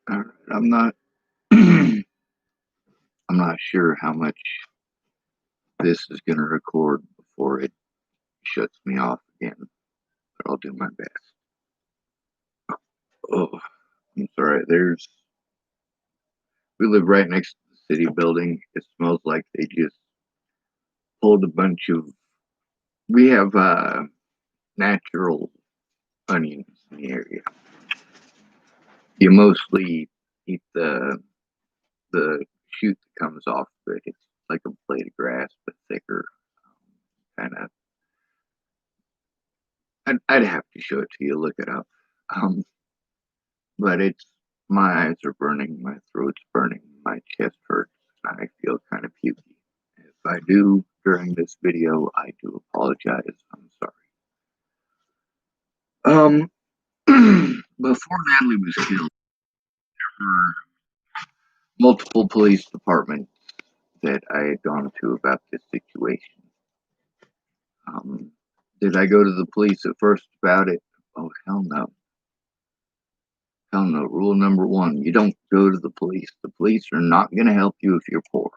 I'm not I'm not sure how much this is going to record before it shuts me off again, but I'll do my best. Oh, I'm sorry. We live right next to the city building. It smells like they just pulled a bunch of. We have natural onions in the area. You mostly eat the shoot that comes off of it. It's like a blade of grass, but thicker. Kind of. I'd have to show it to you. Look it up. Um, but it's my eyes are burning, my throat's burning, my chest hurts, and I feel kind of pukey. If I do during this video, I do apologize. I'm sorry. Before Natalie was killed, there were multiple police departments that I had gone to about this situation. Um, did I go to the police at first about it? Oh, hell no. Hell no. Rule number one, you don't go to the police. The police are not going to help you if you're poor.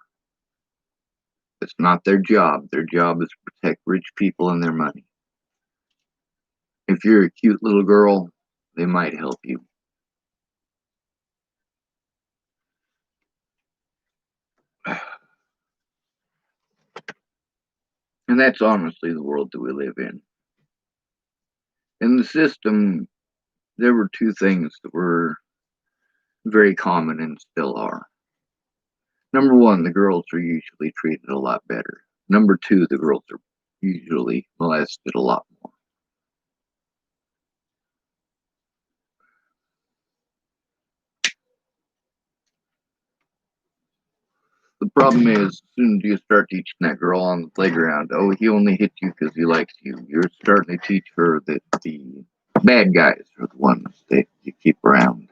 It's not their job. Their job is to protect rich people and their money. If you're a cute little girl, they might help you. And that's honestly the world that we live in. In the system, there were two things that were very common and still are. Number one, the girls are usually treated a lot better. Number two, the girls are usually molested a lot more. The problem is, as soon as you start teaching that girl on the playground, oh, he only hit you because he likes you, you're starting to teach her that the bad guys are the ones that you keep around.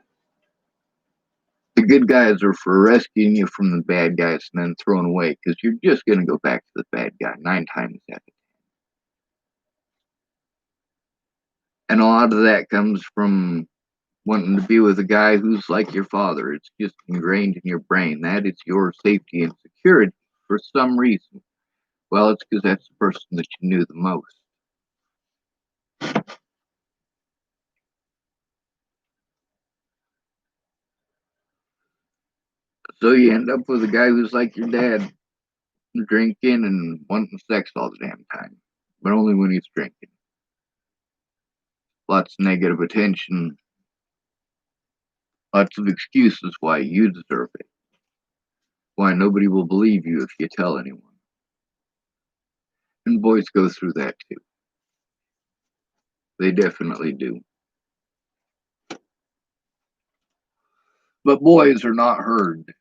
The good guys are for rescuing you from the bad guys and then thrown away because you're just going to go back to the bad guy 9 times out of 10. And a lot of that comes from wanting to be with a guy who's like your father. It's just ingrained in your brain. That is your safety and security for some reason. Well, it's because that's the person that you knew the most. So you end up with a guy who's like your dad, drinking and wanting sex all the damn time, but only when he's drinking. Lots of negative attention, lots of excuses why you deserve it, why nobody will believe you if you tell anyone. And boys go through that too. They definitely do. But boys are not heard.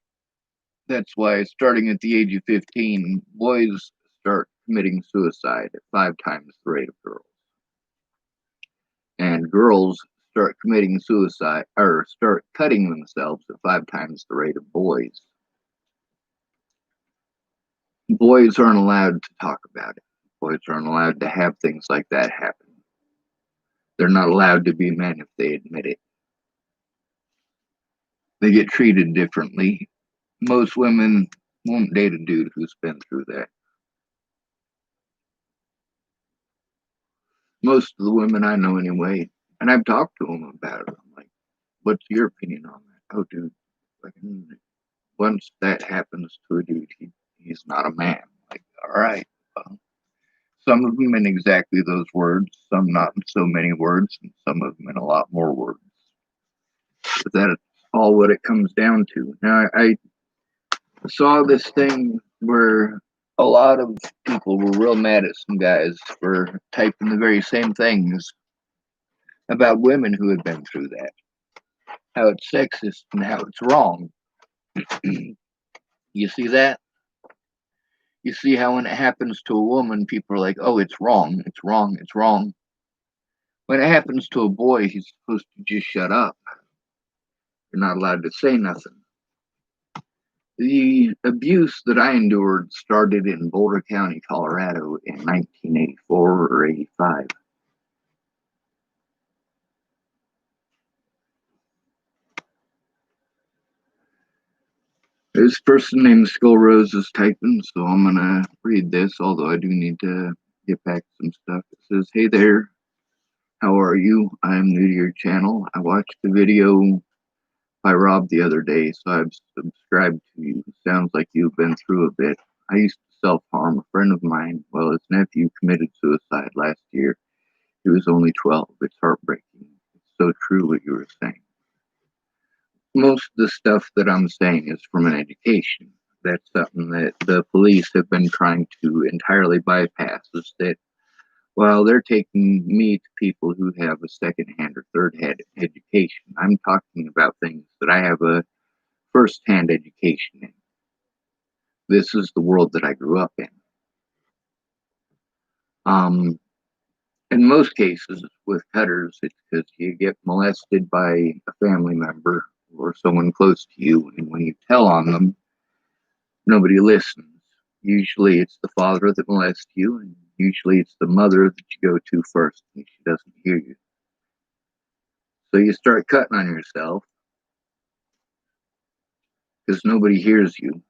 That's why, starting at the age of 15, boys start committing suicide at 5 times the rate of girls. And girls start committing suicide or start cutting themselves at 5 times the rate of boys. Boys aren't allowed to talk about it. Boys aren't allowed to have things like that happen. They're not allowed to be men if they admit it. They get treated differently. Most women won't date a dude who's been through that. Most of the women I know, anyway, and I've talked to them about it. I'm like, what's your opinion on that? Oh, dude, like, once that happens to a dude, he's not a man. Like, all right. Well, some of them in exactly those words, some not in so many words, and some of them in a lot more words. But that's all what it comes down to. Now, I saw this thing where a lot of people were real mad at some guys for typing the very same things about women who had been through that. How it's sexist and how it's wrong. You see that? You see how when it happens to a woman, people are like, oh, it's wrong, it's wrong, it's wrong. When it happens to a boy, he's supposed to just shut up. You're not allowed to say nothing. The abuse that I endured started in Boulder County, Colorado in 1984 or 85. This person named Skull Rose is typing, so I'm gonna read this, although I do need to get back to some stuff. It says, "Hey there, how are you? I'm new to your channel. I watched the video by Rob the other day, so I've subscribed to you. Sounds like you've been through a bit. I used to self-harm. A friend of mine, well, his nephew committed suicide last year. He was only 12. It's heartbreaking. It's so true what you were saying. Most of the stuff that I'm saying is from an education. That's something that the police have been trying to entirely bypass, is that while they're taking me to people who have a second-hand or third-hand education, I'm talking about things that I have a first-hand education in. This is the world that I grew up in. Um, in most cases, with cutters, it's because you get molested by a family member or someone close to you, and when you tell on them, nobody listens. Usually it's the father that molests you, and usually it's the mother that you go to first, and she doesn't hear you. So you start cutting on yourself because nobody hears you,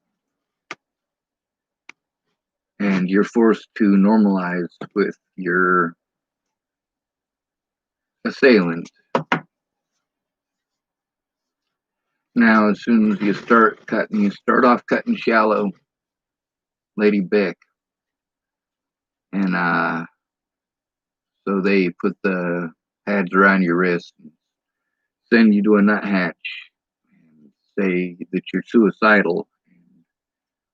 and you're forced to normalize with your assailant. Now, as soon as you start cutting, you start off cutting shallow, Lady Bick, and so they put the pads around your wrist and send you to a nut hatch and say that you're suicidal. And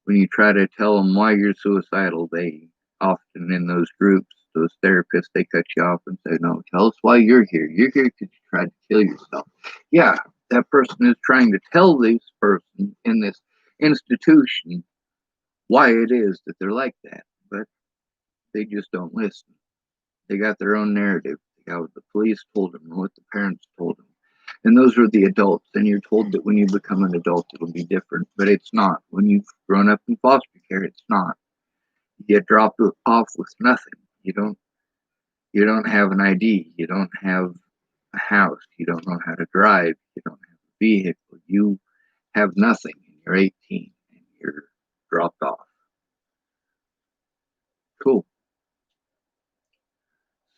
when you try to tell them why you're suicidal, they often in those groups, those therapists, they cut you off and say, "No, tell us why you're here. You're here because you tried to kill yourself." Yeah, that person is trying to tell this person in this institution why it is that they're like that, but they just don't listen. They got their own narrative. They got what the police told them and what the parents told them. And those are the adults. And you're told that when you become an adult, it'll be different, but it's not. When you've grown up in foster care, it's not. You get dropped off with nothing. You don't have an ID. You don't have a house. You don't know how to drive. You don't have a vehicle. You have nothing. And you're 18 and you're dropped off. Cool.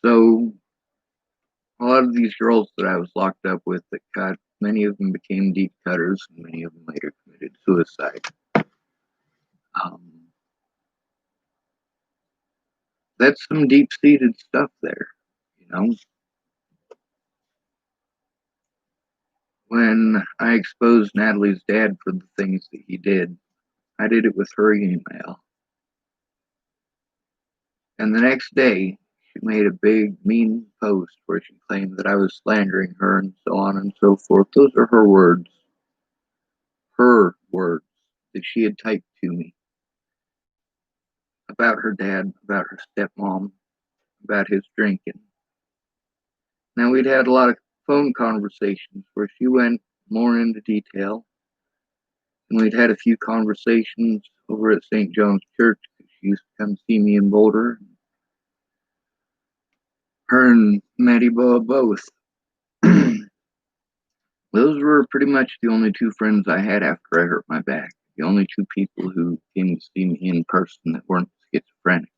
So a lot of these girls that I was locked up with that cut, many of them became deep cutters, and many of them later committed suicide. Um, that's some deep-seated stuff there, you know. When I exposed Natalie's dad for the things that he did, I did it with her email. And the next day, she made a big, mean post where she claimed that I was slandering her and so on and so forth. Those are her words that she had typed to me about her dad, about her stepmom, about his drinking. Now, we'd had a lot of phone conversations where she went more into detail, and we'd had a few conversations over at St. John's Church. She used to come see me in Boulder. Her and Maddie Boa both. Those were pretty much the only two friends I had after I hurt my back. The only two people who came to see me in person that weren't schizophrenic.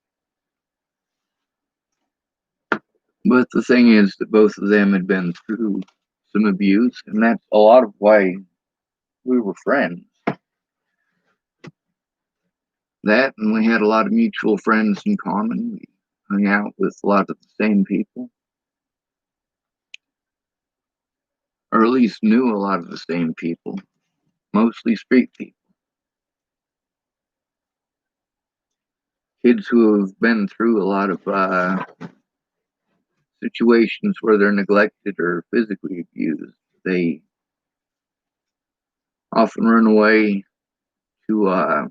But the thing is that both of them had been through some abuse, and that's a lot of why we were friends. That, and we had a lot of mutual friends in common. We hung out with a lot of the same people, or at least knew a lot of the same people, mostly street people. Kids who have been through a lot of situations where they're neglected or physically abused. They often run away to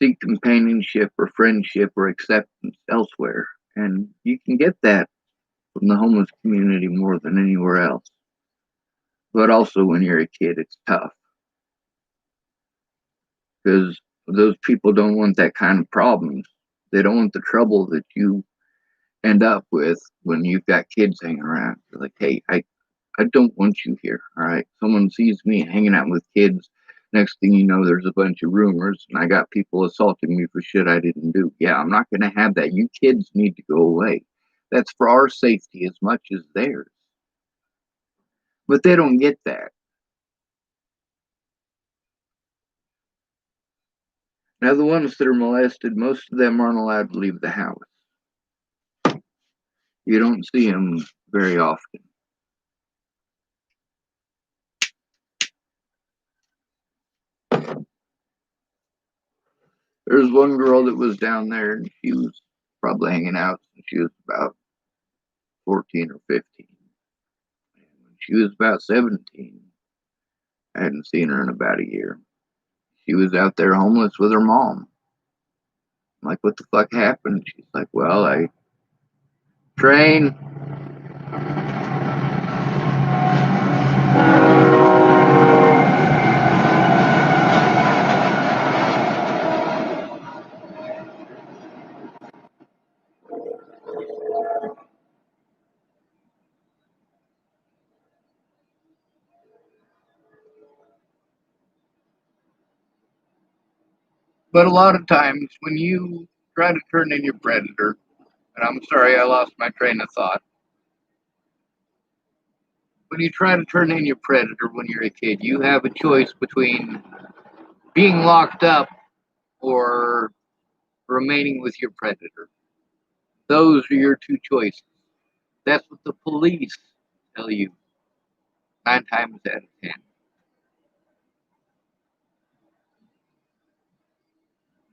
seek companionship or friendship or acceptance elsewhere. And you can get that from the homeless community more than anywhere else. But also, when you're a kid, it's tough because those people don't want that kind of problems. They don't want the trouble that you end up with when you've got kids hanging around. You're like, hey, I I don't want you here, all right? Someone sees me hanging out with kids. Next thing you know, there's a bunch of rumors, and I got people assaulting me for shit I didn't do. Yeah, I'm not going to have that. You kids need to go away. That's for our safety as much as theirs. But they don't get that. Now, the ones that are molested, most of them aren't allowed to leave the house. You don't see them very often. There's one girl that was down there, and she was probably hanging out since she was about 14 or 15. And when she was about 17, I hadn't seen her in about a year. She was out there homeless with her mom. I'm like, what the fuck happened? She's like, well, I train. But a lot of times when you try to turn in your predator, and I'm sorry I lost my train of thought. When you try to turn in your predator when you're a kid, you have a choice between being locked up or remaining with your predator. Those are your two choices. That's what the police tell you 9 times out of 10.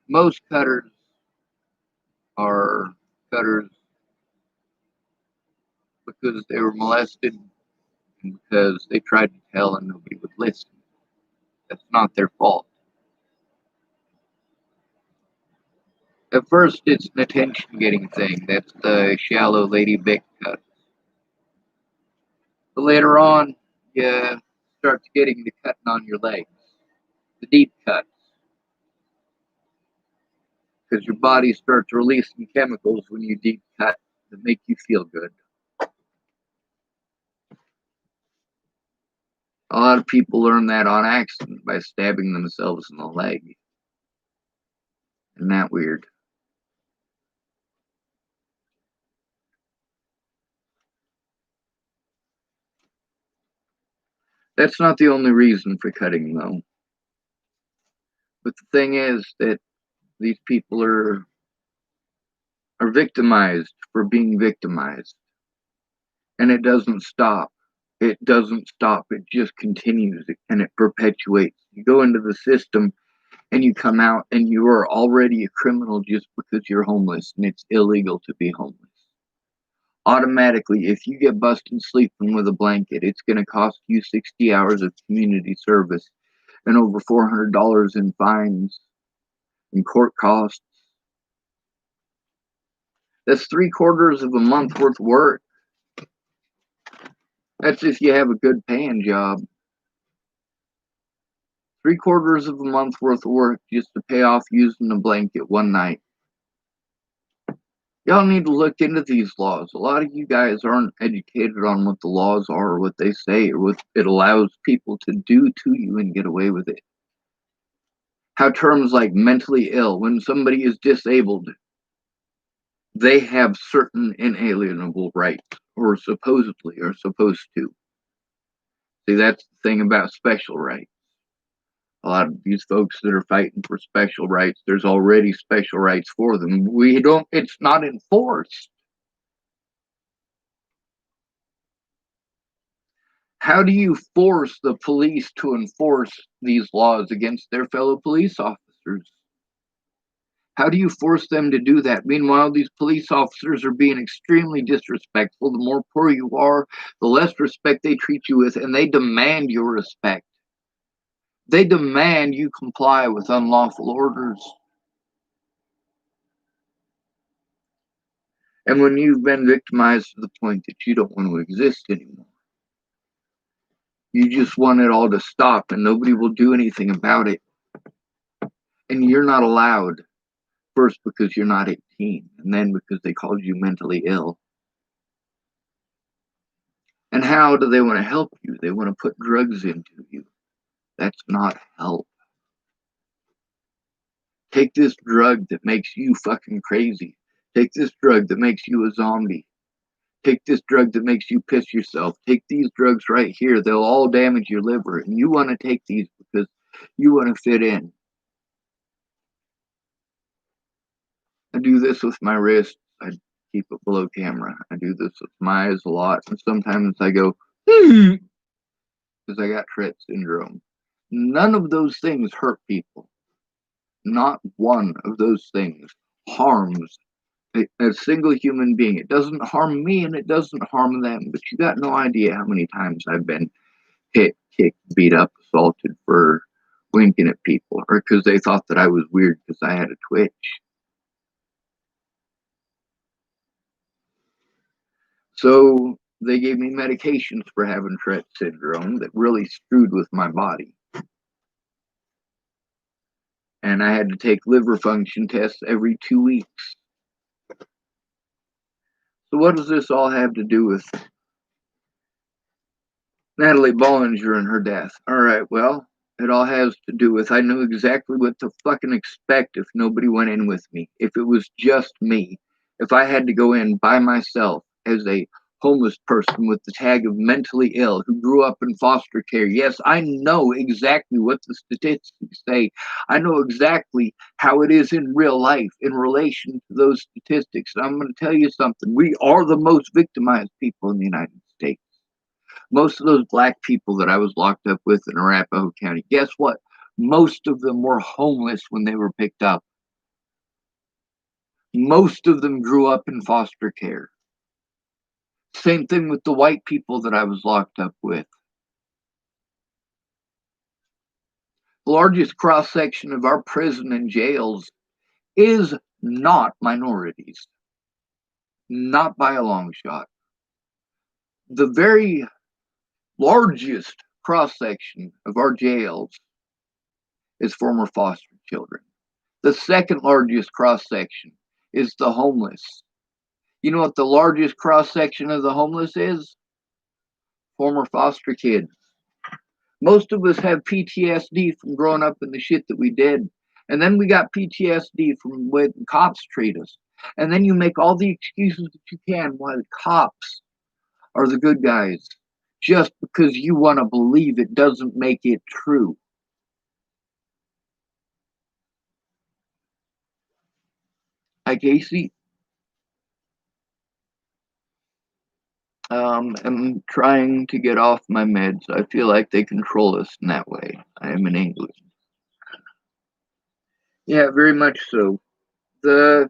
Most cutters are cutters because they were molested and because they tried to tell and nobody would listen. That's not their fault. At first, it's an attention getting thing. That's the shallow lady Vic cut. But later on, you start getting the cutting on your legs, the deep cuts, because your body starts releasing chemicals when you deep cut that make you feel good. A lot of people learn that on accident by stabbing themselves in the leg. Isn't that weird? That's not the only reason for cutting, though. But the thing is that these people are victimized for being victimized, and it doesn't stop. It doesn't stop. It just continues and it perpetuates. You go into the system and you come out and you are already a criminal just because you're homeless and it's illegal to be homeless. Automatically, if you get busted sleeping with a blanket, it's going to cost you 60 hours of community service and over $400 in fines and court costs. That's 3/4 of a month worth of work. That's if you have a good paying job. 3/4 of a month worth of work just to pay off using a blanket one night. Y'all need to look into these laws. A lot of you guys aren't educated on what the laws are or what they say or what it allows people to do to you and get away with it. How terms like mentally ill, when somebody is disabled, they have certain inalienable rights, or supposedly are supposed to. See, that's the thing about special rights. A lot of these folks that are fighting for special rights, there's already special rights for them. It's not enforced. How do you force the police to enforce these laws against their fellow police officers? How do you force them to do that? Meanwhile, these police officers are being extremely disrespectful. The more poor you are, the less respect they treat you with, and they demand your respect. They demand you comply with unlawful orders. And when you've been victimized to the point that you don't want to exist anymore, you just want it all to stop and nobody will do anything about it. And you're not allowed, first because you're not 18, and then because they called you mentally ill. And how do they want to help you? They want to put drugs into you. That's not help. Take this drug that makes you fucking crazy. Take this drug that makes you a zombie. Take this drug that makes you piss yourself. Take these drugs right here. They'll all damage your liver. And you want to take these because you want to fit in. I do this with my wrist. I keep it below camera. I do this with my eyes a lot. And sometimes I go, because I got Tourette syndrome. None of those things hurt people. Not one of those things harms a single human being. It doesn't harm me and it doesn't harm them. But you got no idea how many times I've been hit, kicked, beat up, assaulted for winking at people or because they thought that I was weird because I had a twitch. So they gave me medications for having Tourette syndrome that really screwed with my body. And I had to take liver function tests every 2 weeks. So what does this all have to do with Natalie Bollinger and her death? All right, well, it all has to do with I knew exactly what to fucking expect if nobody went in with me. If it was just me. If I had to go in by myself as a homeless person with the tag of mentally ill who grew up in foster care. Yes, I know exactly what the statistics say. I know exactly how it is in real life in relation to those statistics. And I'm going to tell you something. We are the most victimized people in the United States. Most of those black people that I was locked up with in Arapahoe County, guess what? Most of them were homeless when they were picked up. Most of them grew up in foster care. Same thing with the white people that I was locked up with. The largest cross section of our prison and jails is not minorities, not by a long shot. The very largest cross section of our jails is former foster children. The second largest cross section is the homeless. You know what the largest cross section of the homeless is? Former foster kids. Most of us have PTSD from growing up in the shit that we did. And then we got PTSD from when cops treat us. And then you make all the excuses that you can why the cops are the good guys. Just because you want to believe it doesn't make it true. Hi, Casey. I'm trying to get off my meds. I feel like they control us in that way. I am in England. Yeah, very much so. The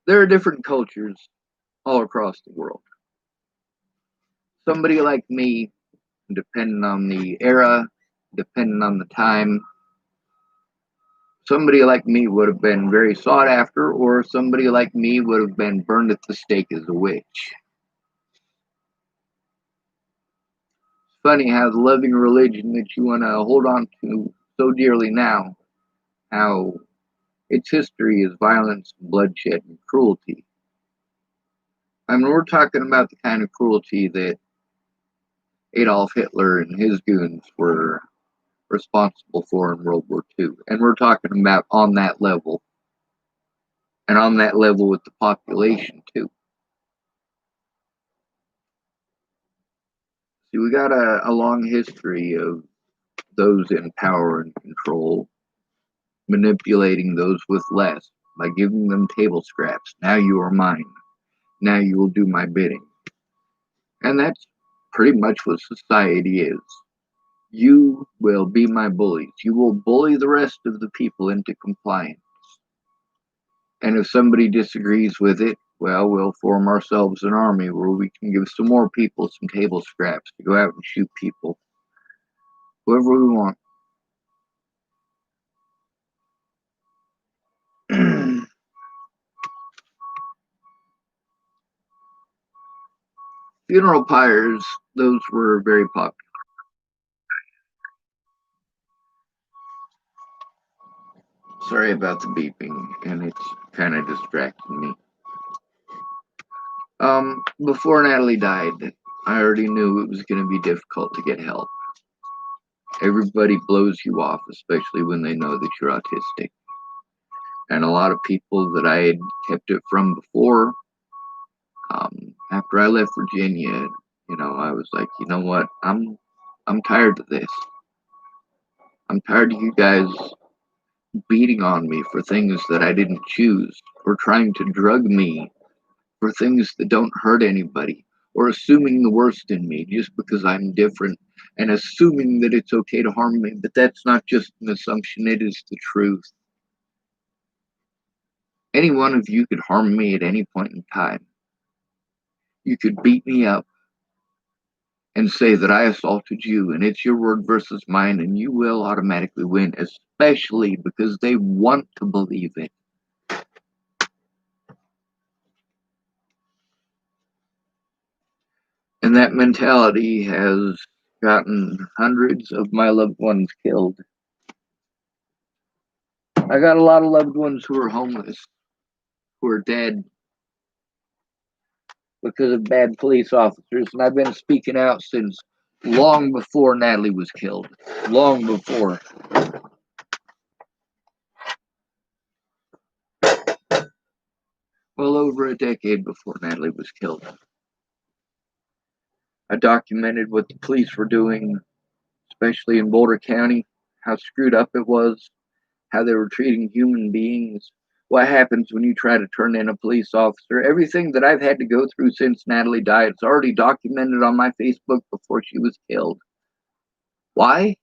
There are different cultures all across the world. Somebody like me, depending on the era, depending on the time, somebody like me would have been very sought after, or somebody like me would have been burned at the stake as a witch. It's funny how the loving religion that you want to hold on to so dearly now, how its history is violence, bloodshed, and cruelty. I mean, we're talking about the kind of cruelty that Adolf Hitler and his goons were responsible for in World War II. And we're talking about on that level, and on that level with the population, too. See, we got a long history of those in power and control manipulating those with less by giving them table scraps. Now you are mine. Now you will do my bidding. And that's pretty much what society is. You will be my bullies. You will bully the rest of the people into compliance. And if somebody disagrees with it, well, we'll form ourselves an army where we can give some more people some table scraps to go out and shoot people, whoever we want. Funeral pyres, those were very popular. Sorry about the beeping, and it's kind of distracting me. Before Natalie died, I already knew it was going to be difficult to get help. Everybody blows you off, especially when they know that you're autistic. And a lot of people that I had kept it from before, after I left Virginia, I was like, you know what? I'm tired of this. I'm tired of you guys beating on me for things that I didn't choose, or trying to drug me for things that don't hurt anybody, or assuming the worst in me just because I'm different, and assuming that it's okay to harm me. But that's not just an assumption, it is the truth. Any one of you could harm me at any point in time. You could beat me up and say that I assaulted you, and it's your word versus mine, and you will automatically win, especially because they want to believe it. And that mentality has gotten hundreds of my loved ones killed. I got a lot of loved ones who are homeless, who are dead because of bad police officers, and I've been speaking out since long before Natalie was killed. Long before. Well over a decade before Natalie was killed. I documented what the police were doing, especially in Boulder County, how screwed up it was, how they were treating human beings, what happens when you try to turn in a police officer. Everything that I've had to go through since Natalie died, it's already documented on my Facebook before she was killed. Why?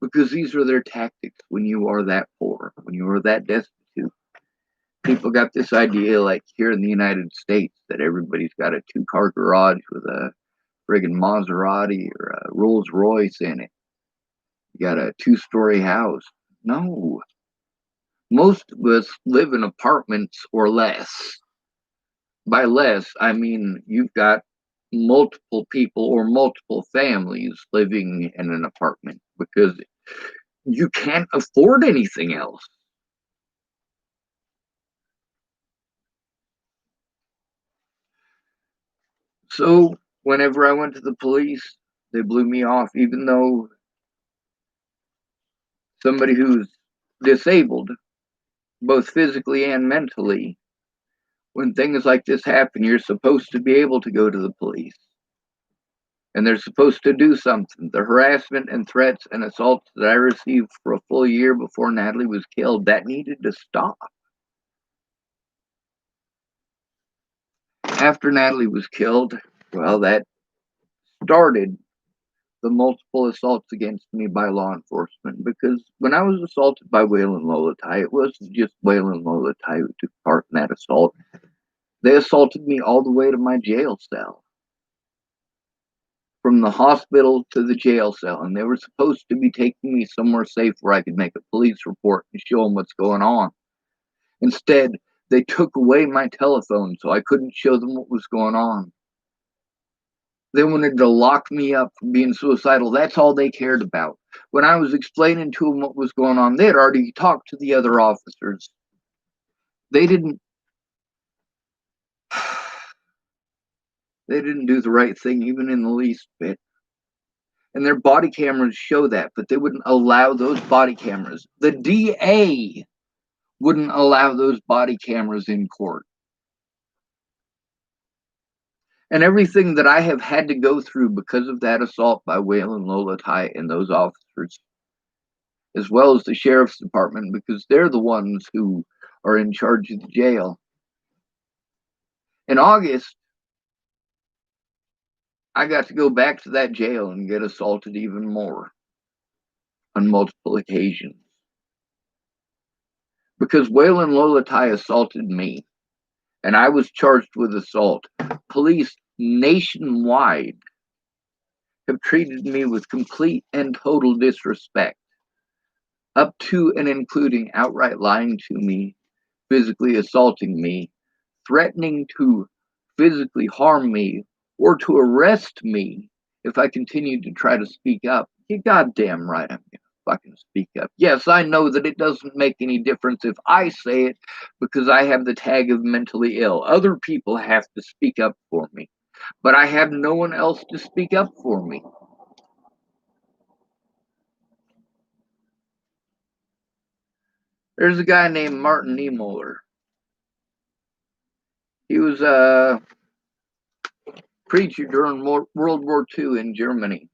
Because these are their tactics when you are that poor, when you are that destitute. People got this idea, like here in the United States, that everybody's got a two-car garage with a friggin' Maserati or a Rolls Royce in it. You got a two-story house. No. Most of us live in apartments or less. By less, I mean you've got multiple people or multiple families living in an apartment because you can't afford anything else. So whenever I went to the police, they blew me off, even though somebody who's disabled, both physically and mentally, when things like this happen, you're supposed to be able to go to the police. And they're supposed to do something. The harassment and threats and assaults that I received for a full year before Natalie was killed, that needed to stop. After Natalie was killed, well, that started the multiple assaults against me by law enforcement. Because when I was assaulted by Waylon Lolatai, it wasn't just Waylon Lolatai who took part in that assault. They assaulted me all the way to my jail cell. From the hospital to the jail cell, and they were supposed to be taking me somewhere safe where I could make a police report and show them what's going on. Instead, they took away my telephone so I couldn't show them what was going on. They wanted to lock me up for being suicidal. That's all they cared about. When I was explaining to them what was going on, they had already talked to the other officers. They didn't they didn't do the right thing even in the least bit. And their body cameras show that, but they wouldn't allow those body cameras. The DA wouldn't allow those body cameras in court. And everything that I have had to go through because of that assault by Waylon Lolatai and those officers, as well as the sheriff's department, because they're the ones who are in charge of the jail. In August, I got to go back to that jail and get assaulted even more on multiple occasions. Because Waylon Lolatai assaulted me, and I was charged with assault. Police nationwide have treated me with complete and total disrespect, up to and including outright lying to me, physically assaulting me, threatening to physically harm me, or to arrest me if I continued to try to speak up. You goddamn right I'm gonna. fucking speak up. Yes, I know that it doesn't make any difference if I say it because I have the tag of mentally ill. Other people have to speak up for me, but I have no one else to speak up for me. There's a guy named Martin Niemöller. He was a preacher during World War II in Germany.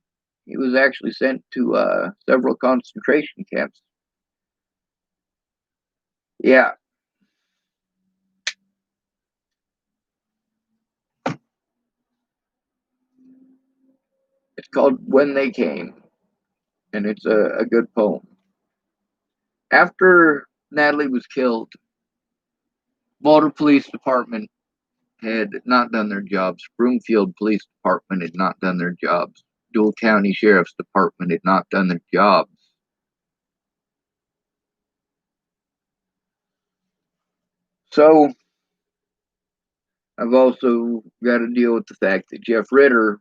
He was actually sent to several concentration camps. Yeah, it's called When They Came, and it's a good poem. After Natalie was killed, Boulder Police Department had not done their jobs. Broomfield Police Department had not done their jobs. Dual County Sheriff's Department had not done their jobs. So I've also got to deal with the fact that Jeff Ritter,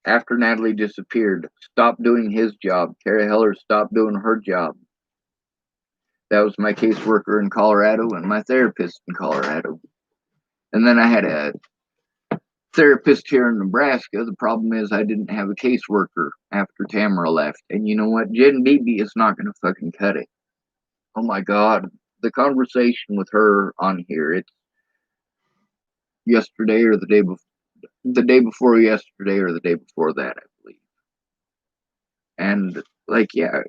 after Natalie disappeared, stopped doing his job. Kara Heller stopped doing her job. That was my caseworker in Colorado and my therapist in Colorado. And then I had a therapist here in Nebraska. The problem is I didn't have a caseworker after Tamara left. And you know what? Jen Beebe is not going to fucking cut it. Oh my God. The conversation with her on here, it's yesterday or the day before yesterday or the day before that, I believe. And like, yeah,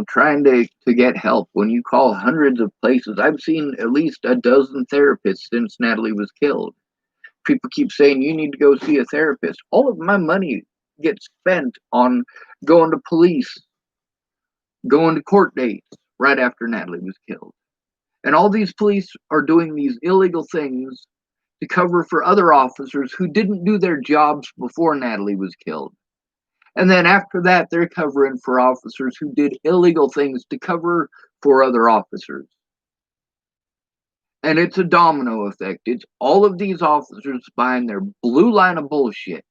trying to get help when you call hundreds of places. I've seen at least a dozen therapists since Natalie was killed. People keep saying you need to go see a therapist. All of my money gets spent on going to police, going to court dates right after Natalie was killed. And all these police are doing these illegal things to cover for other officers who didn't do their jobs before Natalie was killed. And then after that, they're covering for officers who did illegal things to cover for other officers. And it's a domino effect. It's all of these officers buying their blue line of bullshit.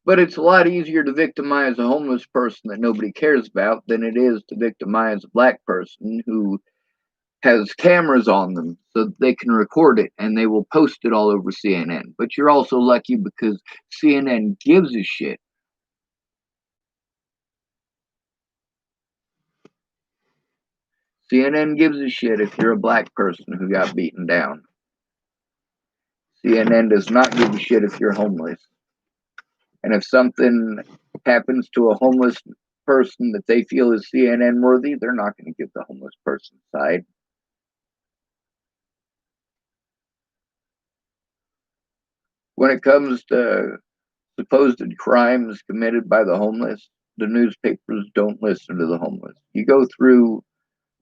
But it's a lot easier to victimize a homeless person that nobody cares about than it is to victimize a black person who has cameras on them so that they can record it and they will post it all over CNN. But you're also lucky because CNN gives a shit. CNN gives a shit if you're a black person who got beaten down. CNN does not give a shit if you're homeless. And if something happens to a homeless person that they feel is CNN worthy, they're not going to give the homeless person's side. When it comes to supposed crimes committed by the homeless, the newspapers don't listen to the homeless. You go through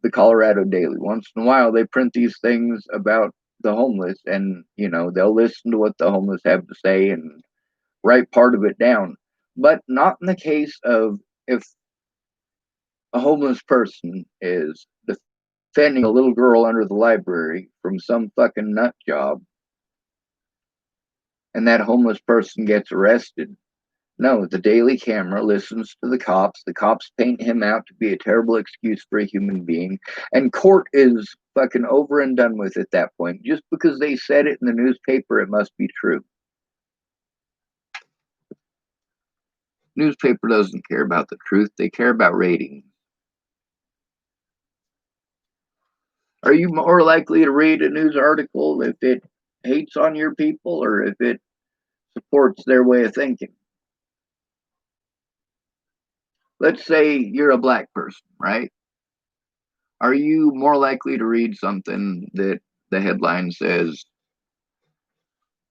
the Colorado Daily. Once in a while, they print these things about the homeless, and they'll listen to what the homeless have to say and write part of it down. But not in the case of if a homeless person is defending a little girl under the library from some fucking nut job, and that homeless person gets arrested. No, the Daily Camera listens to the cops. The cops paint him out to be a terrible excuse for a human being. And court is fucking over and done with at that point. Just because they said it in the newspaper, it must be true. Newspaper doesn't care about the truth. They care about ratings. Are you more likely to read a news article if it hates on your people or if it supports their way of thinking? Let's say you're a black person, right? Are you more likely to read something that the headline says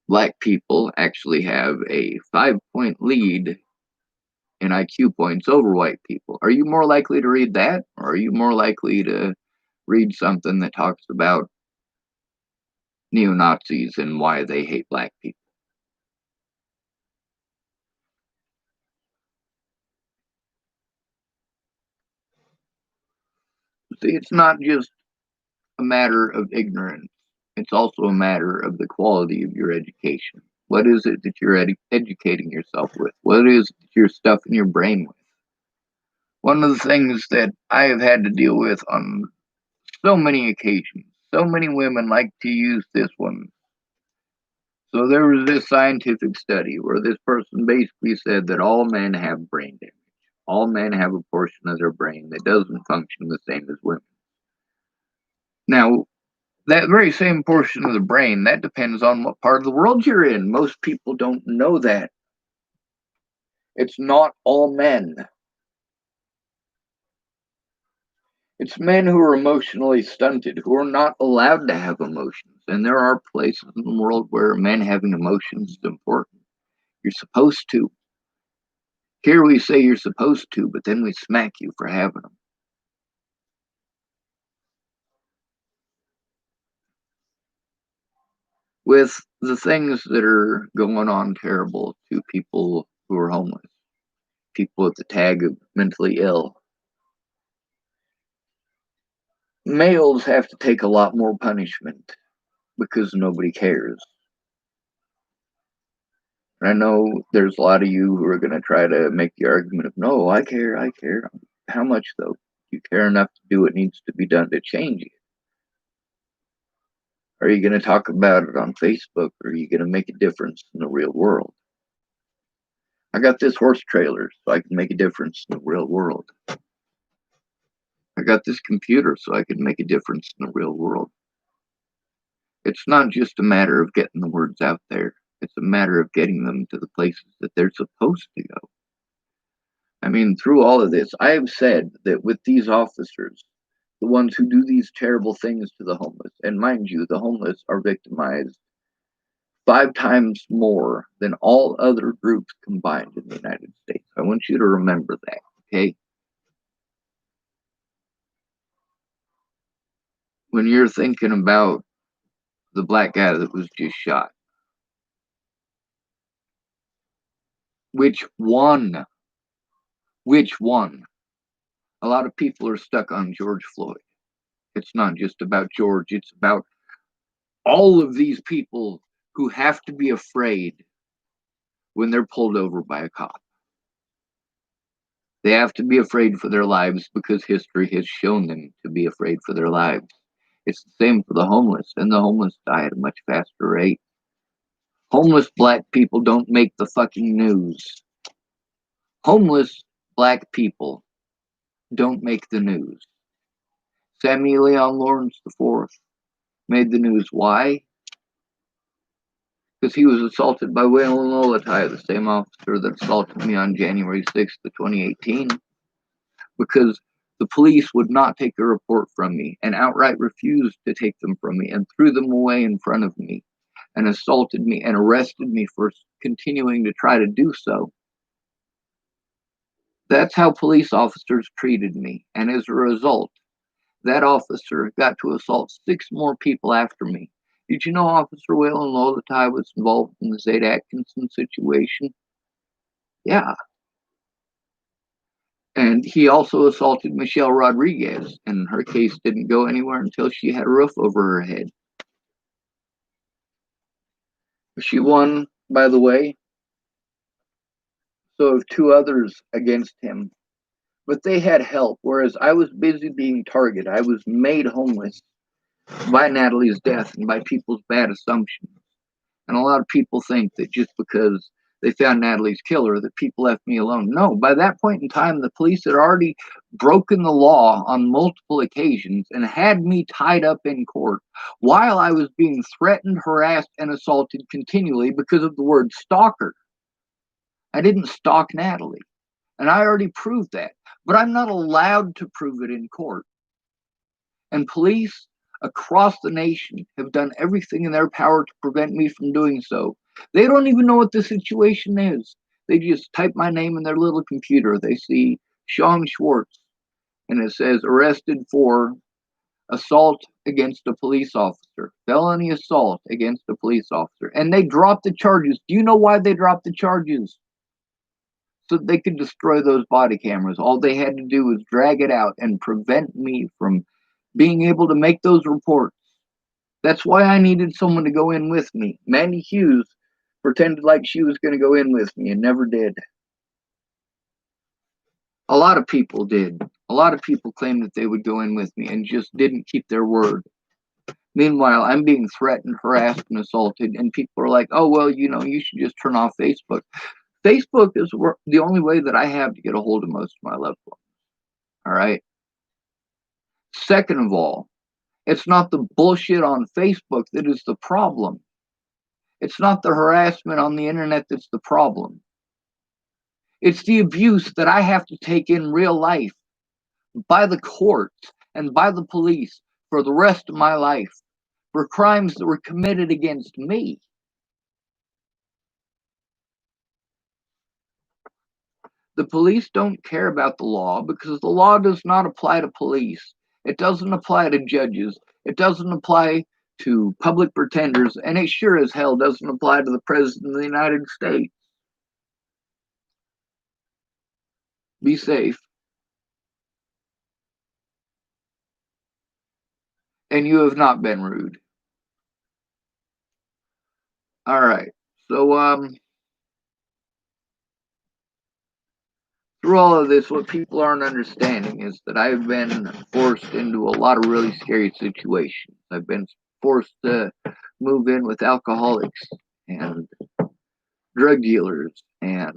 black people actually have a 5 point lead in IQ points over white people? Are you more likely to read that? Or are you more likely to read something that talks about neo Nazis and why they hate black people? See, it's not just a matter of ignorance, it's also a matter of the quality of your education. What is it that you're educating yourself with? What is it that you're stuffing your brain with? One of the things that I have had to deal with on so many occasions, so many women like to use this one. So there was this scientific study where this person basically said that all men have brain damage. All men have a portion of their brain that doesn't function the same as women. Now, that very same portion of the brain, that depends on what part of the world you're in. Most people don't know that. It's not all men. It's men who are emotionally stunted, who are not allowed to have emotions. And there are places in the world where men having emotions is important. You're supposed to. Here we say you're supposed to, but then we smack you for having them. With the things that are going on terrible to people who are homeless, people with the tag of mentally ill, males have to take a lot more punishment because nobody cares. And I know there's a lot of you who are going to try to make the argument of, no, I care, I care. How much, though? You care enough to do what needs to be done to change it? Are you going to talk about it on Facebook, or are you going to make a difference in the real world? I got this horse trailer so I can make a difference in the real world. I got this computer so I can make a difference in the real world. It's not just a matter of getting the words out there. It's a matter of getting them to the places that they're supposed to go. I mean, through all of this, I have said that with these officers, the ones who do these terrible things to the homeless, and mind you, the homeless are victimized 5 times more than all other groups combined in the United States. I want you to remember that, okay? When you're thinking about the black guy that was just shot, which one? Which one? A lot of people are stuck on George Floyd. It's not just about George, it's about all of these people who have to be afraid when they're pulled over by a cop. They have to be afraid for their lives because history has shown them to be afraid for their lives. It's the same for the homeless, and the homeless die at a much faster rate. Homeless black people don't make the fucking news. Homeless black people don't make the news. Samuel Leon Lawrence IV made the news. Why? Because he was assaulted by Waylon Lolatai, the same officer that assaulted me on January 6th of 2018. Because the police would not take a report from me and outright refused to take them from me and threw them away in front of me and assaulted me and arrested me for continuing to try to do so. That's how police officers treated me. And as a result, that officer got to assault 6 more people after me. Did you know Officer Waylon Lolatai was involved in the Zayde Atkinson situation? Yeah. And he also assaulted Michelle Rodriguez, and her case didn't go anywhere until she had a roof over her head. She won, by the way, so have 2 others against him. But they had help, whereas I was busy being targeted. I was made homeless by Natalie's death and by people's bad assumptions. And a lot of people think that just because they found Natalie's killer, that people left me alone. No, by that point in time, the police had already broken the law on multiple occasions and had me tied up in court while I was being threatened, harassed, and assaulted continually because of the word stalker. I didn't stalk Natalie, and I already proved that, but I'm not allowed to prove it in court. And police across the nation have done everything in their power to prevent me from doing so. They don't even know what the situation is. They just type my name in their little computer. They see Sean Schwartz, and it says arrested for assault against a police officer, felony assault against a police officer. And they drop the charges. Do you know why they dropped the charges? So they could destroy those body cameras. All they had to do was drag it out and prevent me from being able to make those reports. That's why I needed someone to go in with me. Mandy Hughes pretended like she was going to go in with me and never did. A lot of people did. A lot of people claimed that they would go in with me and just didn't keep their word. Meanwhile, I'm being threatened, harassed, and assaulted, and people are like, oh, well, you should just turn off Facebook. Facebook is the only way that I have to get a hold of most of my loved ones. All right. Second of all, it's not the bullshit on Facebook that is the problem. It's not the harassment on the internet that's the problem. It's the abuse that I have to take in real life by the courts and by the police for the rest of my life for crimes that were committed against me. The police don't care about the law because the law does not apply to police. It doesn't apply to judges. It doesn't apply to public pretenders, and it sure as hell doesn't apply to the President of the United States. Be safe. And you have not been rude. All right. So, through all of this, what people aren't understanding is that I've been forced into a lot of really scary situations. I've been forced to move in with alcoholics and drug dealers and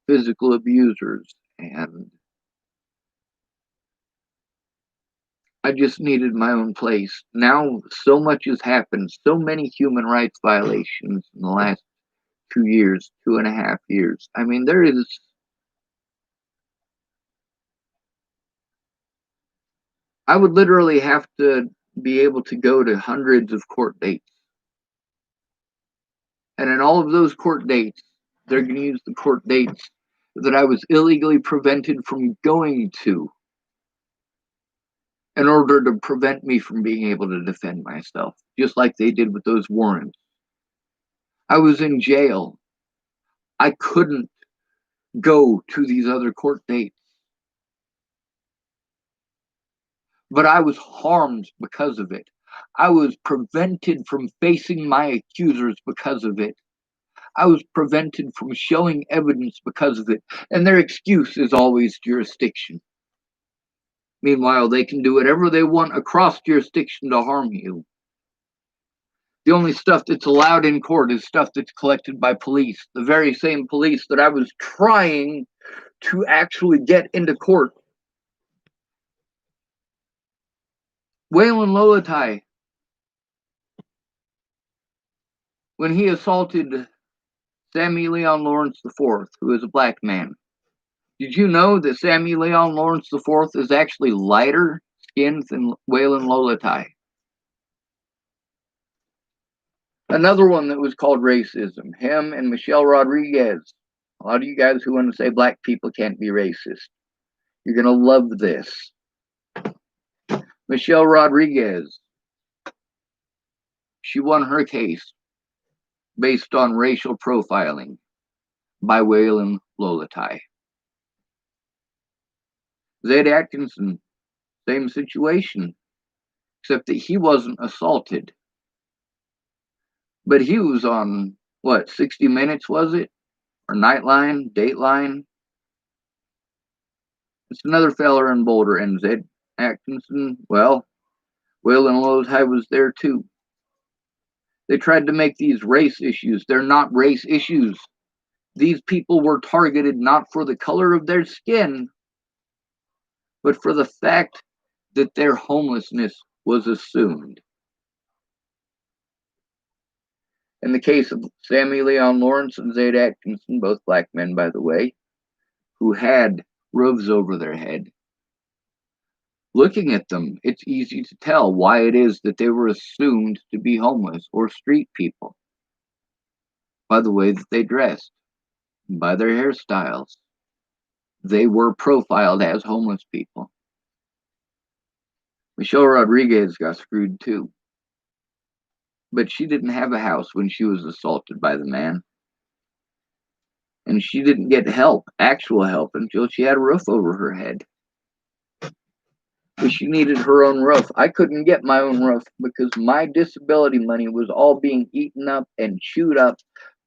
physical abusers, and I just needed my own place. Now, so much has happened, so many human rights violations in the last 2 years, 2.5 years. I mean, I would literally have to be able to go to hundreds of court dates. And in all of those court dates, they're going to use the court dates that I was illegally prevented from going to in order to prevent me from being able to defend myself, just like they did with those warrants. I was in jail. I couldn't go to these other court dates. But I was harmed because of it. I was prevented from facing my accusers because of it. I was prevented from showing evidence because of it. And their excuse is always jurisdiction. Meanwhile, they can do whatever they want across jurisdiction to harm you. The only stuff that's allowed in court is stuff that's collected by police, the very same police that I was trying to actually get into court. Waylon Lolatai, when he assaulted Sammy Leon Lawrence IV, who is a black man, did you know that Sammy Leon Lawrence IV is actually lighter skinned than Waylon Lolatai? Another one that was called racism, him and Michelle Rodriguez. A lot of you guys who want to say black people can't be racist, you're going to love this. Michelle Rodriguez, she won her case based on racial profiling by Waylon Lolatai. Zed Atkinson, same situation, except that he wasn't assaulted. But he was on, what, 60 Minutes, was it? Or Nightline, Dateline? It's another feller in Boulder, and Zed Atkinson, well, Waylon Lolatai was there too. They tried to make these race issues. They're not race issues. These people were targeted not for the color of their skin, but for the fact that their homelessness was assumed. In the case of Sammy Leon Lawrence and Zed Atkinson, both black men, by the way, who had roofs over their head, looking at them, it's easy to tell why it is that they were assumed to be homeless or street people. By the way that they dressed, by their hairstyles. They were profiled as homeless people. Michelle Rodriguez got screwed too. But she didn't have a house when she was assaulted by the man. And she didn't get help, actual help, until she had a roof over her head. But she needed her own roof. I couldn't get my own roof because my disability money was all being eaten up and chewed up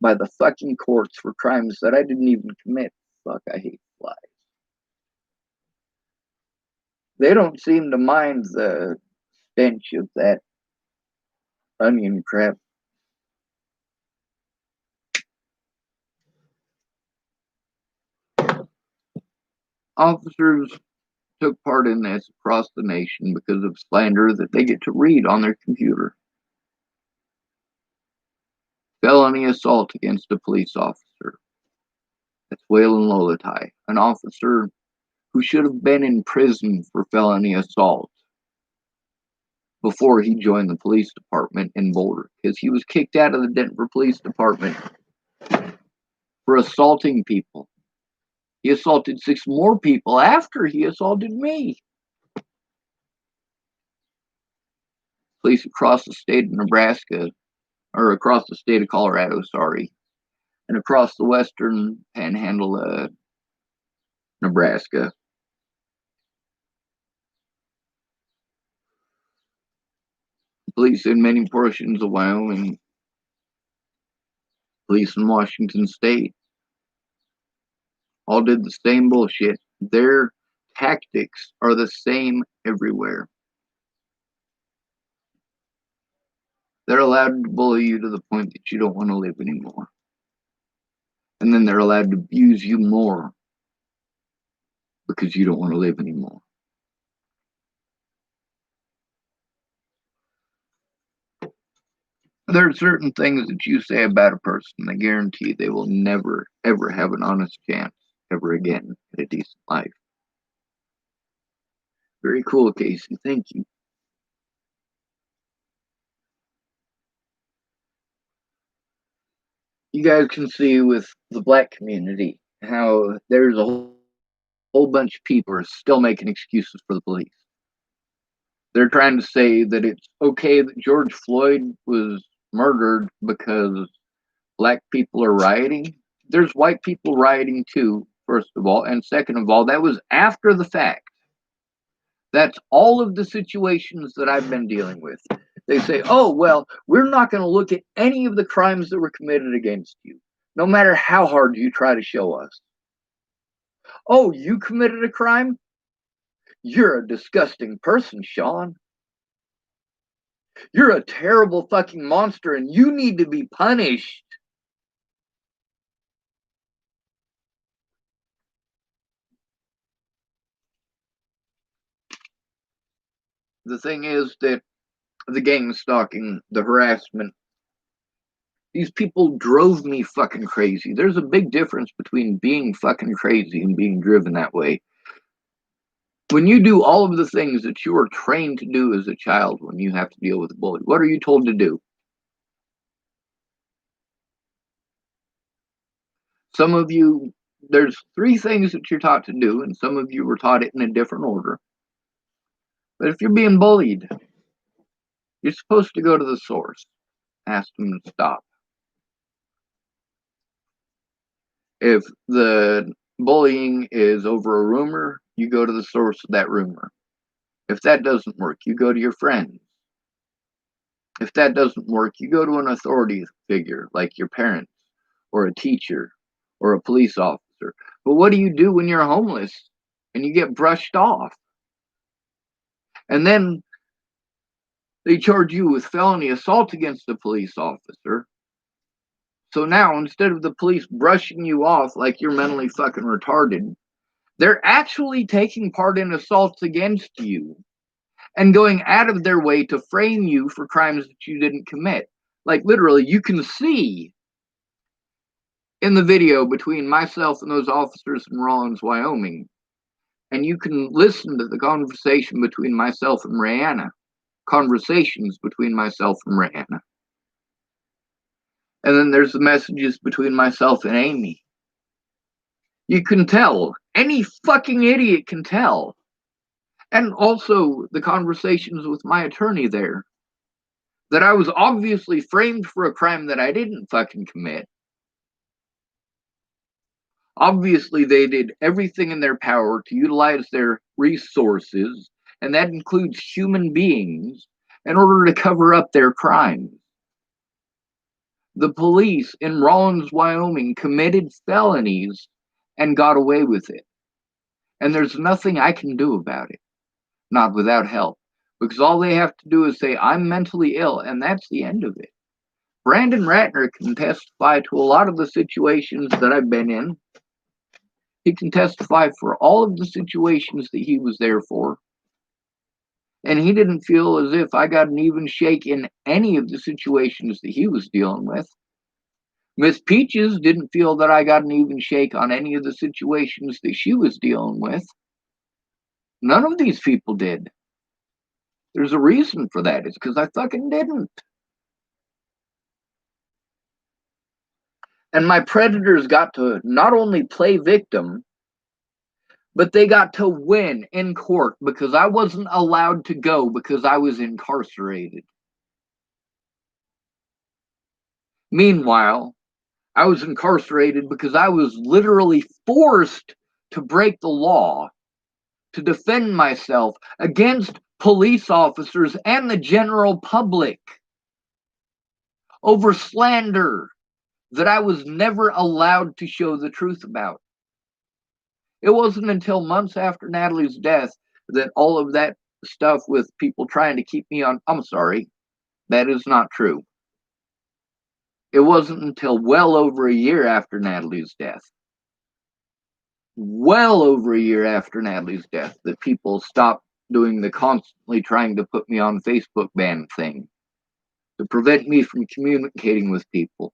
by the fucking courts for crimes that I didn't even commit. Fuck, I hate flies. They don't seem to mind the stench of that onion crap. Officers took part in this across the nation because of slander that they get to read on their computer. Felony assault against a police officer. That's Waylon Lolatai, an officer who should have been in prison for felony assault before he joined the police department in Boulder, because he was kicked out of the Denver Police Department for assaulting people. He assaulted 6 more people after he assaulted me. Police across the state of Nebraska, or across the state of Colorado, sorry, and across the western panhandle of Nebraska. Police in many portions of Wyoming, police in Washington state, all did the same bullshit. Their tactics are the same everywhere. They're allowed to bully you to the point that you don't want to live anymore. And then they're allowed to abuse you more because you don't want to live anymore. There are certain things that you say about a person, I guarantee they will never, ever have an honest chance ever again at a decent life. Very cool, Casey. Thank you. You guys can see with the black community how there's a whole bunch of people are still making excuses for the police. They're trying to say that it's okay that George Floyd was murdered because black people are rioting. There's white people rioting too, first of all. And second of all, that was after the fact. That's all of the situations that I've been dealing with. They say, oh, well, we're not going to look at any of the crimes that were committed against you, no matter how hard you try to show us. Oh, you committed a crime? You're a disgusting person, Sean. You're a terrible fucking monster and you need to be punished. The thing is that the gang stalking, the harassment, these people drove me fucking crazy. There's a big difference between being fucking crazy and being driven that way. When you do all of the things that you were trained to do as a child when you have to deal with a bully, what are you told to do? Some of you, there's 3 things that you're taught to do, and some of you were taught it in a different order. But if you're being bullied, you're supposed to go to the source, ask them to stop. If the bullying is over a rumor, you go to the source of that rumor. If that doesn't work, you go to your friends. If that doesn't work, you go to an authority figure like your parents or a teacher or a police officer. But what do you do when you're homeless and you get brushed off? And then they charge you with felony assault against a police officer. So now, instead of the police brushing you off like you're mentally fucking retarded, they're actually taking part in assaults against you and going out of their way to frame you for crimes that you didn't commit. Like, literally, you can see in the video between myself and those officers in Rawlins, Wyoming, and you can listen to the conversation between myself and Rihanna. Conversations between myself and Rihanna. And then there's the messages between myself and Amy. You can tell. Any fucking idiot can tell. And also the conversations with my attorney there. That I was obviously framed for a crime that I didn't fucking commit. Obviously, they did everything in their power to utilize their resources, and that includes human beings, in order to cover up their crimes. The police in Rawlins, Wyoming committed felonies and got away with it. And there's nothing I can do about it, not without help. Because all they have to do is say, I'm mentally ill, and that's the end of it. Brandon Ratner can testify to a lot of the situations that I've been in. He can testify for all of the situations that he was there for. And he didn't feel as if I got an even shake in any of the situations that he was dealing with. Miss Peaches didn't feel that I got an even shake on any of the situations that she was dealing with. None of these people did. There's a reason for that. It's because I fucking didn't. And my predators got to not only play victim, but they got to win in court because I wasn't allowed to go because I was incarcerated. Meanwhile, I was incarcerated because I was literally forced to break the law to defend myself against police officers and the general public over slander that I was never allowed to show the truth about. It wasn't until months after Natalie's death that all of that stuff with people trying to keep me on, I'm sorry, that is not true. It wasn't until well over a year after Natalie's death, that people stopped doing the constantly trying to put me on Facebook ban thing to prevent me from communicating with people.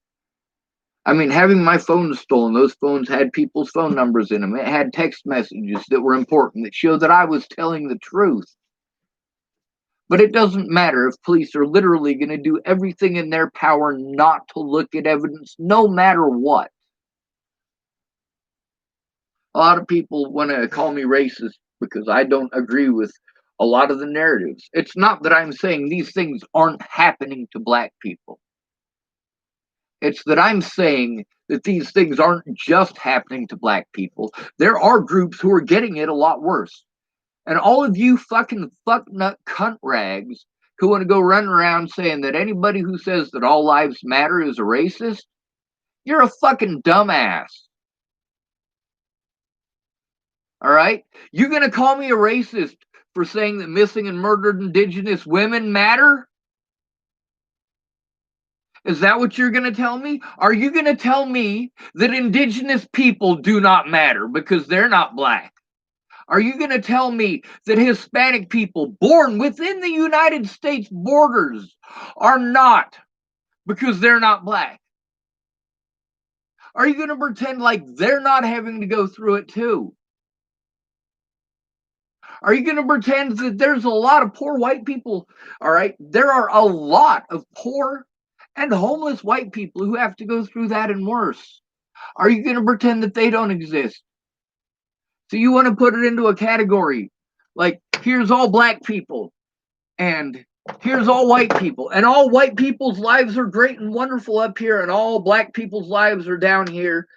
I mean, having my phone stolen, those phones had people's phone numbers in them. It had text messages that were important that showed that I was telling the truth. But it doesn't matter if police are literally going to do everything in their power not to look at evidence, no matter what. A lot of people want to call me racist because I don't agree with a lot of the narratives. It's not that I'm saying these things aren't happening to black people. It's that I'm saying that these things aren't just happening to black people. There are groups who are getting it a lot worse. And all of you fucking fucknut cunt rags who want to go run around saying that anybody who says that all lives matter is a racist, you're a fucking dumbass. All right? You gonna call me a racist for saying that missing and murdered indigenous women matter? Is that what you're gonna tell me? Are you gonna tell me that indigenous people do not matter because they're not black? Are you going to tell me that Hispanic people born within the United States borders are not because they're not black? Are you going to pretend like they're not having to go through it too? Are you going to pretend that there's a lot of poor white people? All right, there are a lot of poor and homeless white people who have to go through that and worse. Are you going to pretend that they don't exist? So you want to put it into a category like, here's all black people and here's all white people, and all white people's lives are great and wonderful up here, and all black people's lives are down here,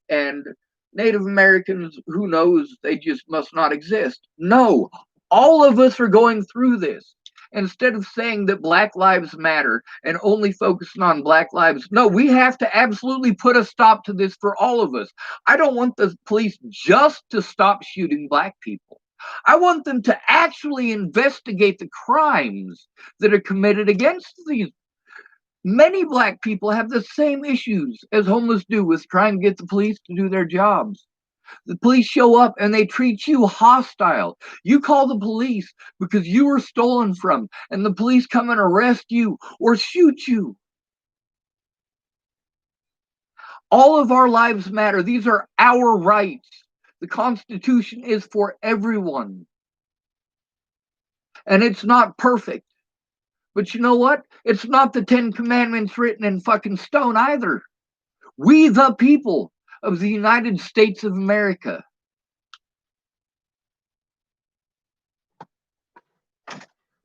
and Native Americans, who knows, they just must not exist. No, all of us are going through this. Instead of saying that black lives matter and only focusing on black lives, no, we have to absolutely put a stop to this for all of us. I don't want the police just to stop shooting black people. I want them to actually investigate the crimes that are committed against these. Many black people have the same issues as homeless do with trying to get the police to do their jobs. The police show up and they treat you hostile. You call the police because you were stolen from, and the police come and arrest you or shoot you. All of our lives matter. These are our rights. The Constitution is for everyone. And it's not perfect. But you know what? It's not the 10 Commandments written in fucking stone either. We, the people of the United States of America,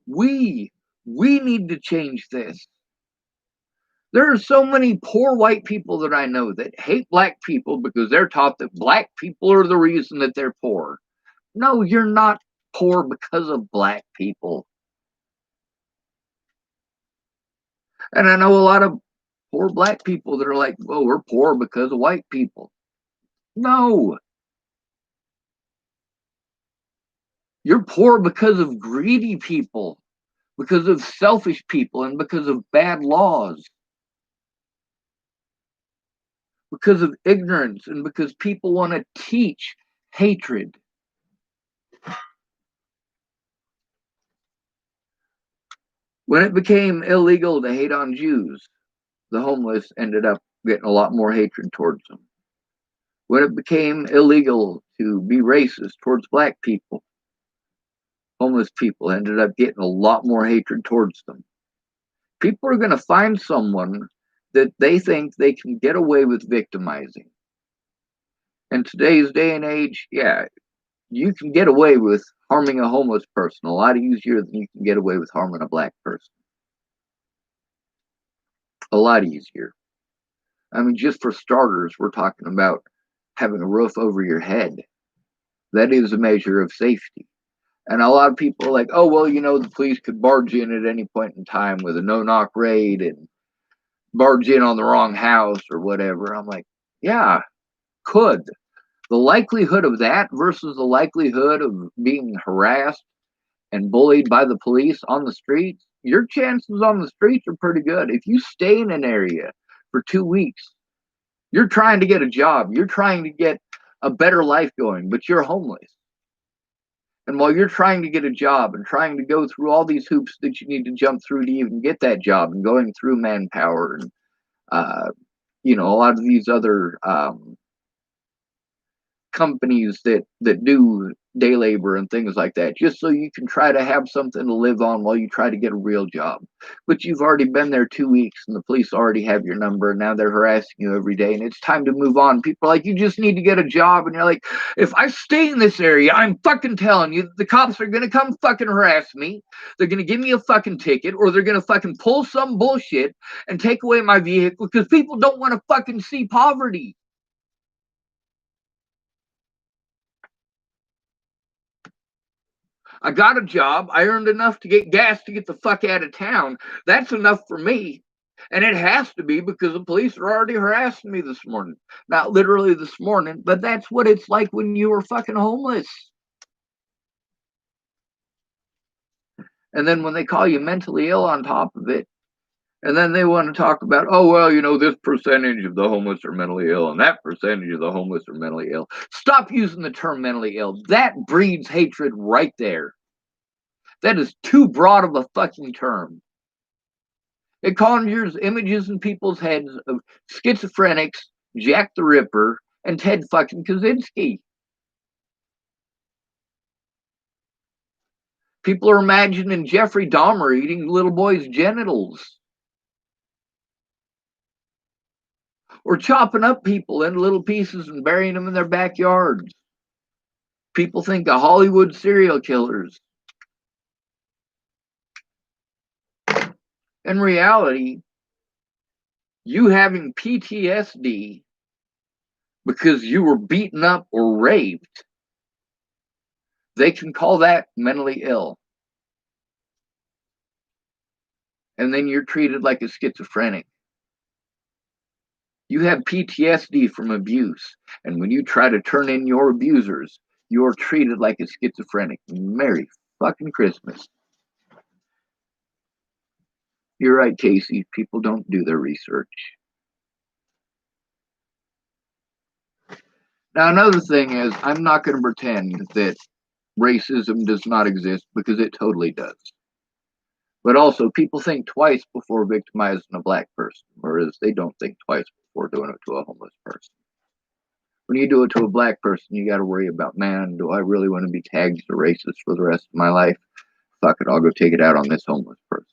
we need to change this. There are so many poor white people that I know that hate black people because they're taught that black people are the reason that they're poor. No, you're not poor because of black people. And I know a lot of poor black people that are like, well, we're poor because of white people. No, you're poor because of greedy people, because of selfish people, and because of bad laws, because of ignorance, and because people want to teach hatred. When it became illegal to hate on Jews, the homeless ended up getting a lot more hatred towards them. When it became illegal to be racist towards black people, homeless people ended up getting a lot more hatred towards them. People are going to find someone that they think they can get away with victimizing. In today's day and age, yeah, you can get away with harming a homeless person a lot easier than you can get away with harming a black person. A lot easier. I mean, just for starters, we're talking about having a roof over your head. That is a measure of safety. And a lot of people are like, oh, well, the police could barge in at any point in time with a no-knock raid and barge in on the wrong house or whatever. I'm like, yeah, could. The likelihood of that versus the likelihood of being harassed and bullied by the police on the streets, your chances on the streets are pretty good. If you stay in an area for 2 weeks, you're trying to get a job, you're trying to get a better life going, but you're homeless. And while you're trying to get a job and trying to go through all these hoops that you need to jump through to even get that job, and going through manpower and a lot of these other companies that do day labor and things like that, just so you can try to have something to live on while you try to get a real job. But you've already been there 2 weeks and the police already have your number, and now they're harassing you every day, and it's time to move on. People are like, you just need to get a job, and you're like, if I stay in this area, I'm fucking telling you, the cops are gonna come fucking harass me, they're gonna give me a fucking ticket, or they're gonna fucking pull some bullshit and take away my vehicle, because people don't want to fucking see poverty. I got a job. I earned enough to get gas to get the fuck out of town. That's enough for me. And it has to be, because the police are already harassing me this morning. Not literally this morning, but that's what it's like when you were fucking homeless. And then when they call you mentally ill on top of it, and then they want to talk about, oh, well, this percentage of the homeless are mentally ill and that percentage of the homeless are mentally ill. Stop using the term mentally ill. That breeds hatred right there. That is too broad of a fucking term. It conjures images in people's heads of schizophrenics, Jack the Ripper, and Ted fucking Kaczynski. People are imagining Jeffrey Dahmer eating little boys' genitals, or chopping up people into little pieces and burying them in their backyards. People think of Hollywood serial killers. In reality, you having PTSD because you were beaten up or raped, they can call that mentally ill. And then you're treated like a schizophrenic. You have PTSD from abuse, and when you try to turn in your abusers, you're treated like a schizophrenic. Merry fucking Christmas. You're right, Casey. People don't do their research. Now, another thing is, I'm not going to pretend that racism does not exist, because it totally does. But also, people think twice before victimizing a black person, whereas they don't think twice before doing it to a homeless person. When you do it to a black person, you got to worry about, man, do I really want to be tagged as a racist for the rest of my life? Fuck it, I'll go take it out on this homeless person.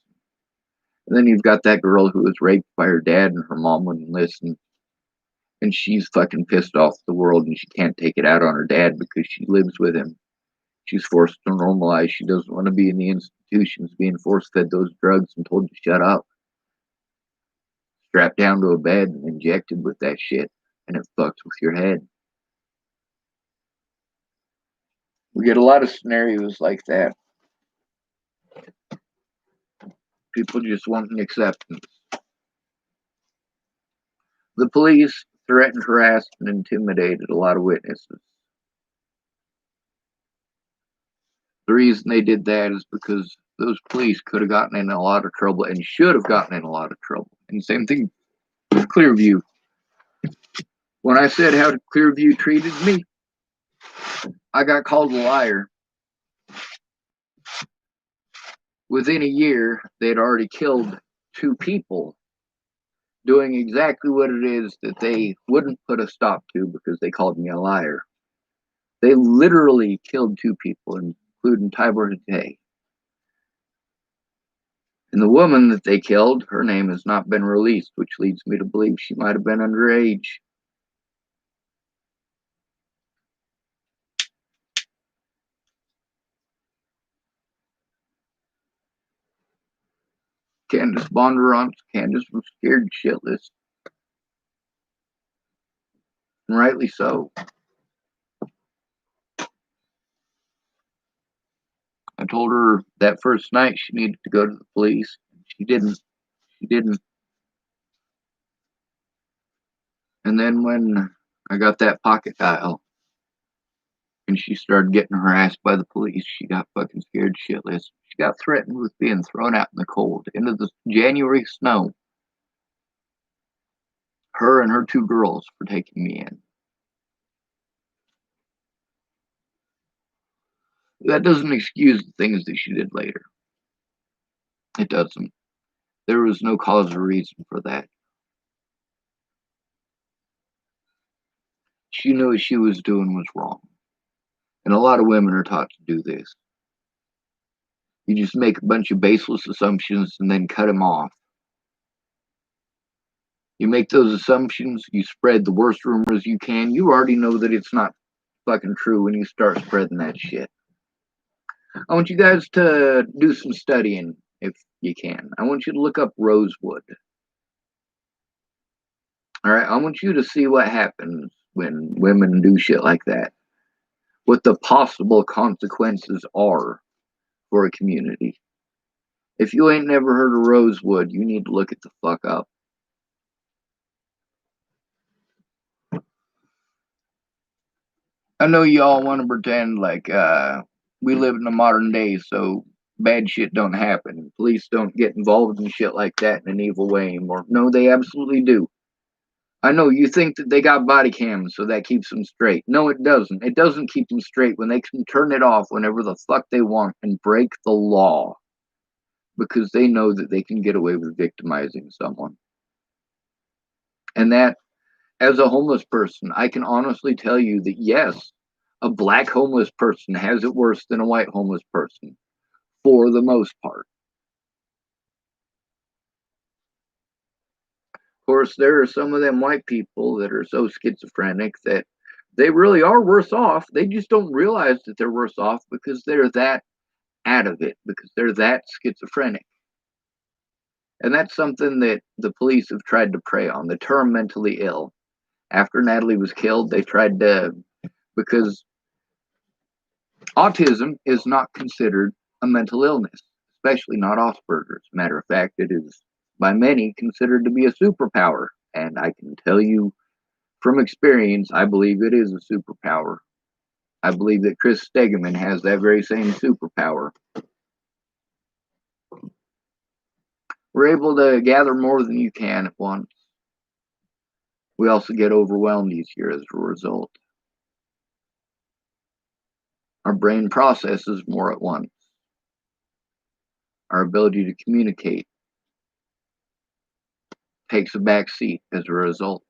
And then you've got that girl who was raped by her dad and her mom wouldn't listen. And she's fucking pissed off the world, and she can't take it out on her dad because she lives with him. She's forced to normalize. She doesn't want to be in the institutions being force fed those drugs and told to shut up. Strapped down to a bed and injected with that shit, and it fucks with your head. We get a lot of scenarios like that. People just want an acceptance. The police threatened, harassed, and intimidated a lot of witnesses. The reason they did that is because those police could have gotten in a lot of trouble and should have gotten in a lot of trouble. And same thing with Clearview. When I said how Clearview treated me, I got called a liar. Within a year, they'd already killed 2 people doing exactly what it is that they wouldn't put a stop to because they called me a liar. They literally killed 2 people, including Tybor Hatay. And the woman that they killed, her name has not been released, which leads me to believe she might have been underage. Candace Bondurant, Candace was scared shitless. And rightly so. I told her that first night she needed to go to the police. She didn't. She didn't. And then when I got that pocket dial and she started getting harassed by the police, she got fucking scared shitless. She got threatened with being thrown out in the cold into the January snow. Her and her 2 girls for taking me in. That doesn't excuse the things that she did later. It doesn't. There was no cause or reason for that. She knew what she was doing was wrong. And a lot of women are taught to do this. You just make a bunch of baseless assumptions and then cut them off. You make those assumptions, you spread the worst rumors you can. You already know that it's not fucking true when you start spreading that shit. I want you guys to do some studying if you can. I want you to look up rosewood. All right, I want you to see what happens when women do shit like that. What the possible consequences are for a community. If you ain't never heard of rosewood, you need to look it the fuck up. I know y'all want to pretend like we live in the modern day, so bad shit don't happen. Police don't get involved in shit like that in an evil way anymore. No, they absolutely do. I know you think that they got body cams, so that keeps them straight. No, it doesn't. It doesn't keep them straight when they can turn it off whenever the fuck they want and break the law because they know that they can get away with victimizing someone. And that, as a homeless person, I can honestly tell you that yes, a black homeless person has it worse than a white homeless person, for the most part. Of course, there are some of them white people that are so schizophrenic that they really are worse off. They just don't realize that they're worse off because they're that out of it, because they're that schizophrenic. And that's something that the police have tried to prey on, the term mentally ill. After Natalie was killed, they tried to, because autism is not considered a mental illness, especially not Asperger's. Matter of fact, it is by many considered to be a superpower. And I can tell you from experience, I believe it is a superpower. I believe that Chris Stegeman has that very same superpower. We're able to gather more than you can at once. We also get overwhelmed easier as a result. Our brain processes more at once. Our ability to communicate takes a back seat as a result.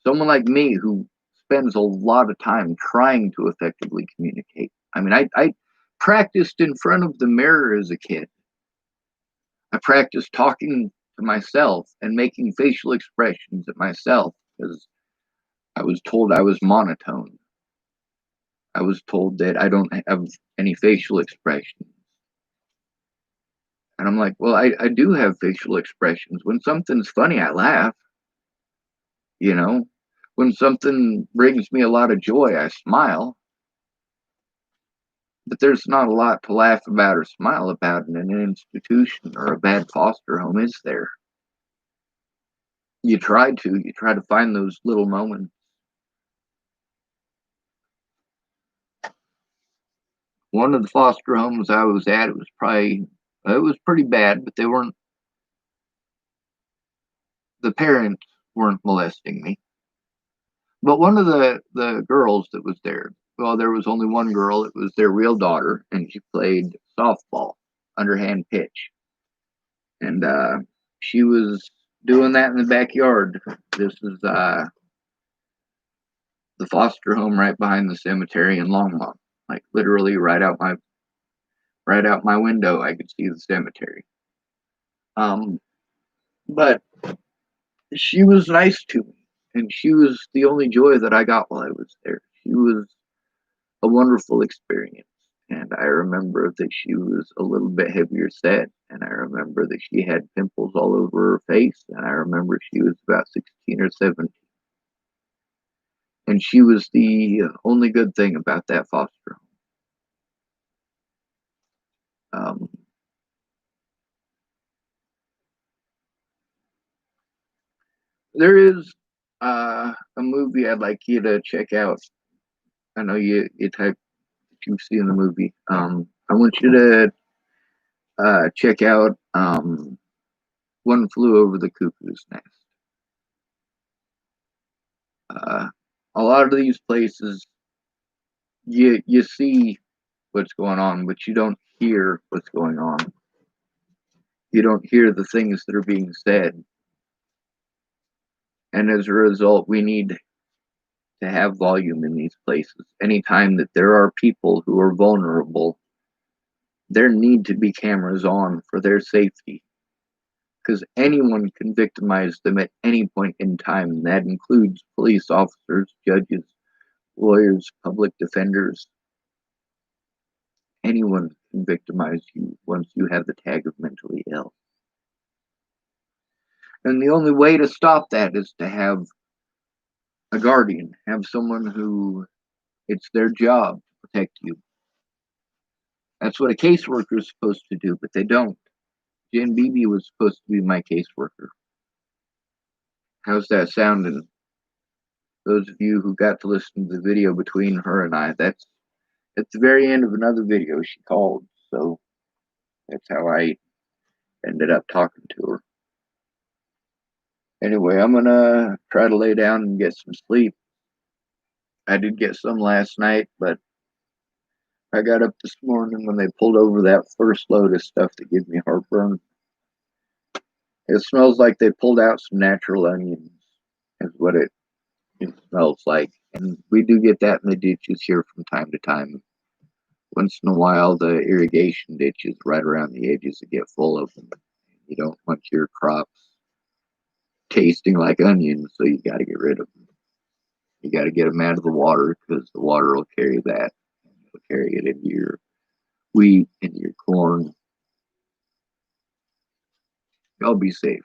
Someone like me who spends a lot of time trying to effectively communicate. I mean, I practiced in front of the mirror as a kid. I practiced talking to myself and making facial expressions at myself because I was told I was monotone. I was told that I don't have any facial expressions. And I'm like, well, I do have facial expressions. When something's funny, I laugh. You know, when something brings me a lot of joy, I smile. But there's not a lot to laugh about or smile about in an institution or a bad foster home, is there? You try to find those little moments. One of the foster homes I was at, it was pretty bad, but the parents weren't molesting me. But one of the girls that was there, well, there was only one girl. It was their real daughter, and she played softball, underhand pitch, and she was doing that in the backyard. This is the foster home right behind the cemetery in Longmont, like literally right out my window. I could see the cemetery. Um, but she was nice to me, and she was the only joy that I got while I was there. She was a wonderful experience. And I remember that she was a little bit heavier set, and I remember that she had pimples all over her face, and I remember she was about 16 or 17. And she was the only good thing about that foster home. There is a movie I'd like you to check out. I know you type you've seen the movie. I want you to check out One Flew Over the Cuckoo's Nest. Uh, a lot of these places, you see what's going on, but you don't hear what's going on. You don't hear the things that are being said, and as a result, we need to have volume in these places. Anytime that there are people who are vulnerable, there need to be cameras on for their safety, because anyone can victimize them at any point in time, and that includes police officers, judges, lawyers, public defenders. Anyone can victimize you once you have the tag of mentally ill. And the only way to stop that is to have a guardian, have someone who it's their job to protect you. That's what a caseworker is supposed to do, but they don't. Jen Beebe was supposed to be my caseworker. How's that sounding? Those of you who got to listen to the video between her and I, that's at the very end of another video she called. So that's how I ended up talking to her. Anyway, I'm gonna try to lay down and get some sleep. I did get some last night, but I got up this morning when they pulled over that first load of stuff that gives me heartburn. It smells like they pulled out some natural onions, is what it smells like. And we do get that in the ditches here from time to time. Once in a while, the irrigation ditches right around the edges that get full of them. You don't want your crops tasting like onions, so you got to get rid of them. You got to get them out of the water because the water will carry that. It'll carry it into your wheat, into your corn. Y'all be safe.